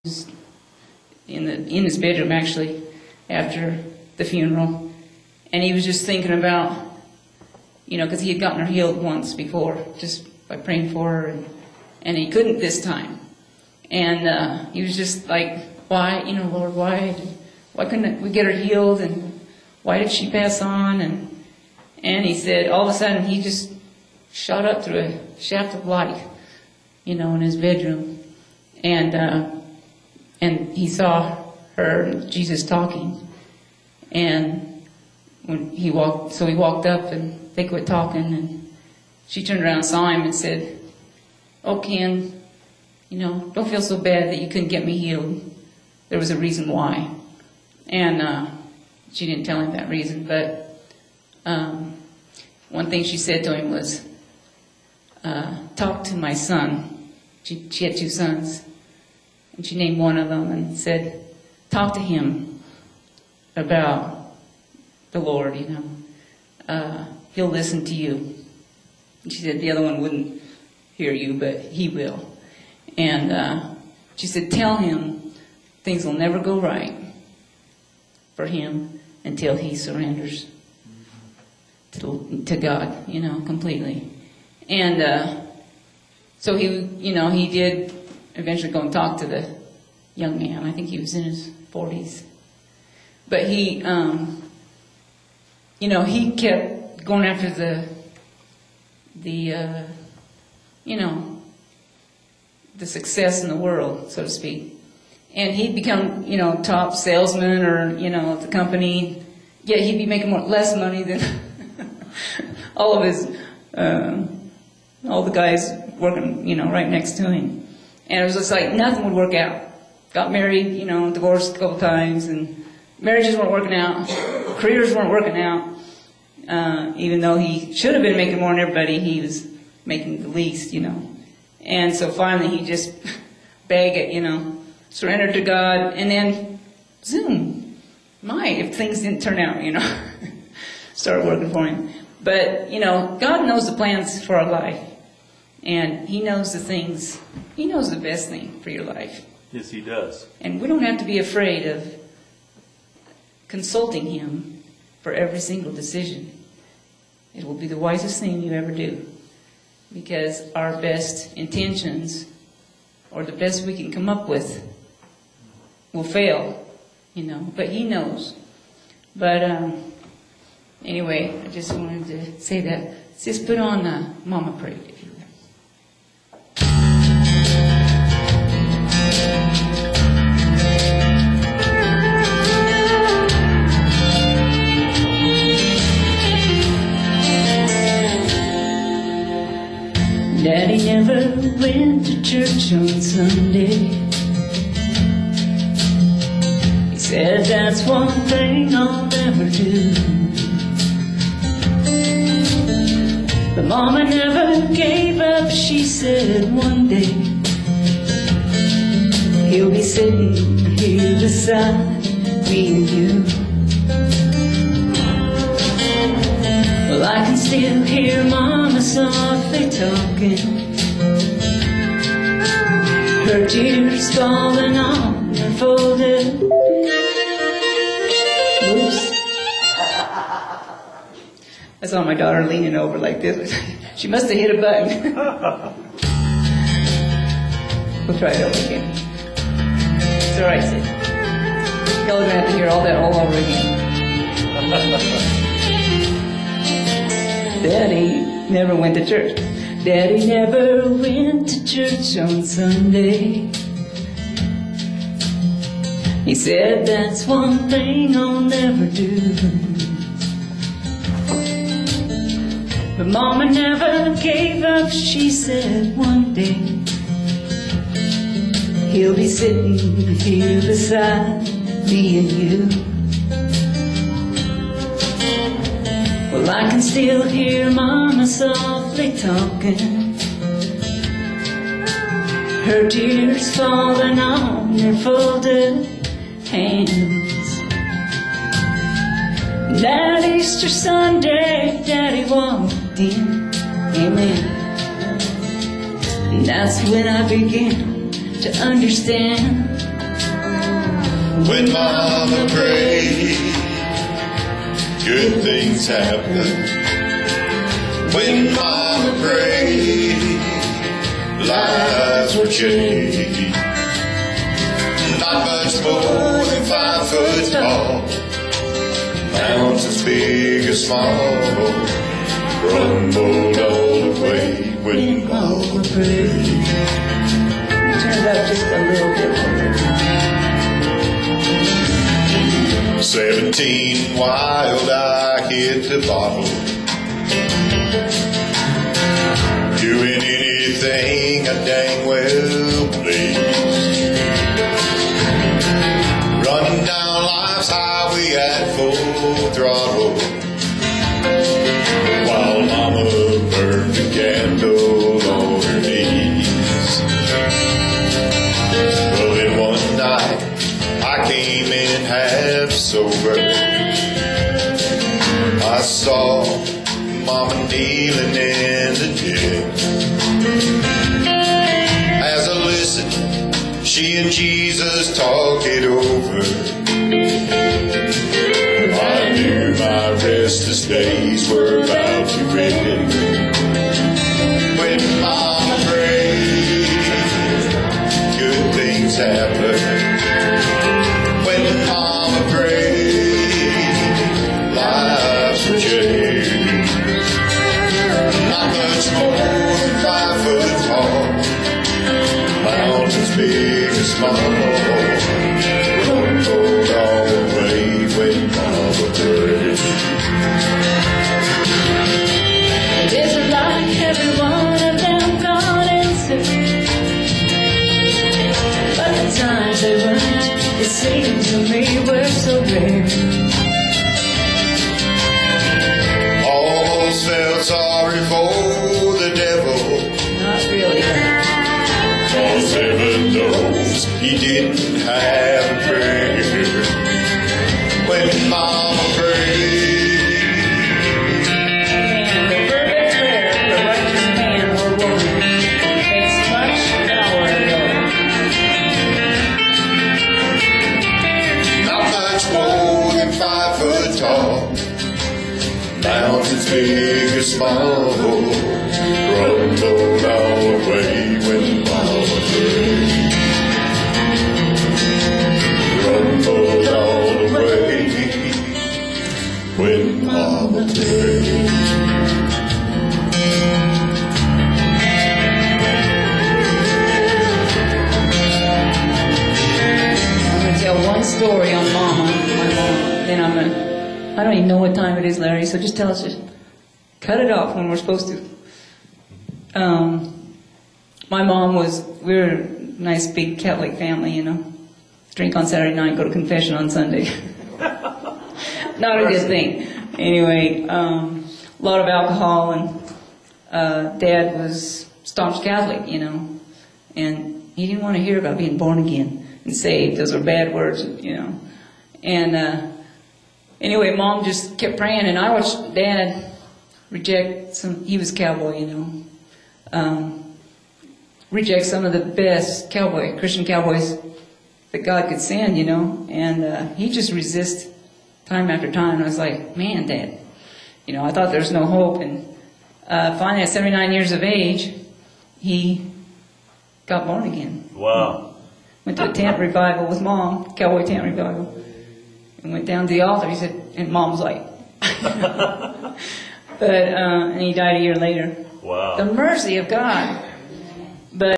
in his bedroom actually after the funeral, and he was just thinking about, you know, because he had gotten her healed once before just by praying for her, and he couldn't this time, and he was just like, why, you know, Lord, why couldn't we get her healed, and why did she pass on? And he said all of a sudden he just shot up through a shaft of light, you know, in his bedroom, and he saw her and Jesus talking, and when he walked up, and they quit talking, and she turned around and saw him and said, "Oh, Ken, you know, don't feel so bad that you couldn't get me healed. There was a reason why." And she didn't tell him that reason, but one thing she said to him was, "Talk to my son." She had two sons, and she named one of them and said, "Talk to him about the Lord, you know. He'll listen to you." And she said the other one wouldn't hear you, but he will. And she said, "Tell him things will never go right for him until he surrenders to God, you know, completely." And so he, you know, he did eventually go and talk to the young man. I think he was in his 40s. But he, you know, he kept going after the you know, the success in the world, so to speak. And he'd become, you know, top salesman or, you know, the company, yet he'd be making less money than all of his, all the guys working, you know, right next to him. And it was just like nothing would work out. Got married, you know, divorced a couple times, and marriages weren't working out, careers weren't working out. Even though he should have been making more than everybody, he was making the least, you know. And so finally he just begged it, you know, surrendered to God, and then zoom, if things didn't turn out, you know, started working for him. But, you know, God knows the plans for our life, and he knows the things, he knows the best thing for your life. Yes, he does. And we don't have to be afraid of consulting him for every single decision. It will be the wisest thing you ever do, because our best intentions, or the best we can come up with, will fail, you know, but he knows. But anyway, I just wanted to say that. Let's just put on Mama Prayed, if you will. Daddy never went to church on Sunday. He said that's one thing I'll never do. But Mama never gave up. She said one day he'll be sitting here beside me and you. Well, I can still hear Mama softly talking, her tears falling on her folded. Oops. I saw my daughter leaning over like this. She must have hit a button. We'll try it over again. It's all right, Sid. Y'all are going to have to hear all that all over again. Daddy never went to church. Daddy never went to church on Sunday. He said that's one thing I'll never do. But Mama never gave up. She said one day he'll be sitting here beside me and you. Well, I can still hear Mama softly talking, her tears falling on her folded hands. That Easter Sunday, Daddy walked in, amen. And that's when I began to understand When Mama prayed, good things happen. When Mama prayed, lives were changed. Not much more than 5 foot tall, mountains big or small, rumbled all the way when Mama prayed. Turn it up just a little bit. 17 wild, I hit the bottle, doing anything I dang well please, running down life's highway at full throttle, while Mama burned a candle on her knees. Well, then one night I came in half sober. I saw Mama kneeling in the tent. As I listened, she and Jesus talked it over. I knew my restless days were about to end. When Mama prayed, good things happen. When Mama prayed, lives were changed. Not much more than 5 foot tall, mountains big and small, rumbled all the way when Mama prayed. It isn't like every one of them God answered, but the times they weren't, it seemed to me, were so rare. Almost felt sorry for the devil. Not really. Cause heaven knows he didn't have a prayer. When Mama prayed, And the fervent prayer of a righteous man or woman makes much power known. not much more than 5 foot tall, mountains big or small, rumbled all the way when Mama prayed. Rumbled all the way when Mama prayed. I'm going to tell one story on Mama, my mom. Then I'm going to, I don't even know what time it is, Larry, so just tell us, just cut it off when we're supposed to. My mom was, we were a nice big Catholic family, you know. Drink on Saturday night, go to confession on Sunday. Not a good thing. Anyway, a lot of alcohol, and Dad was staunch Catholic, you know. And he didn't want to hear about being born again and saved. Those are bad words, you know. And anyway, Mom just kept praying, and I watched Dad reject some, he was a cowboy, you know, reject some of the best Christian cowboys that God could send, you know, and he just resist time after time. And I was like, man, Dad, you know, I thought there was no hope. And finally, at 79 years of age, he got born again. Wow. Went to a tent revival with Mom, cowboy tent revival, and went down to the altar. He said, and Mom was like, but and he died a year later. Wow. The mercy of God.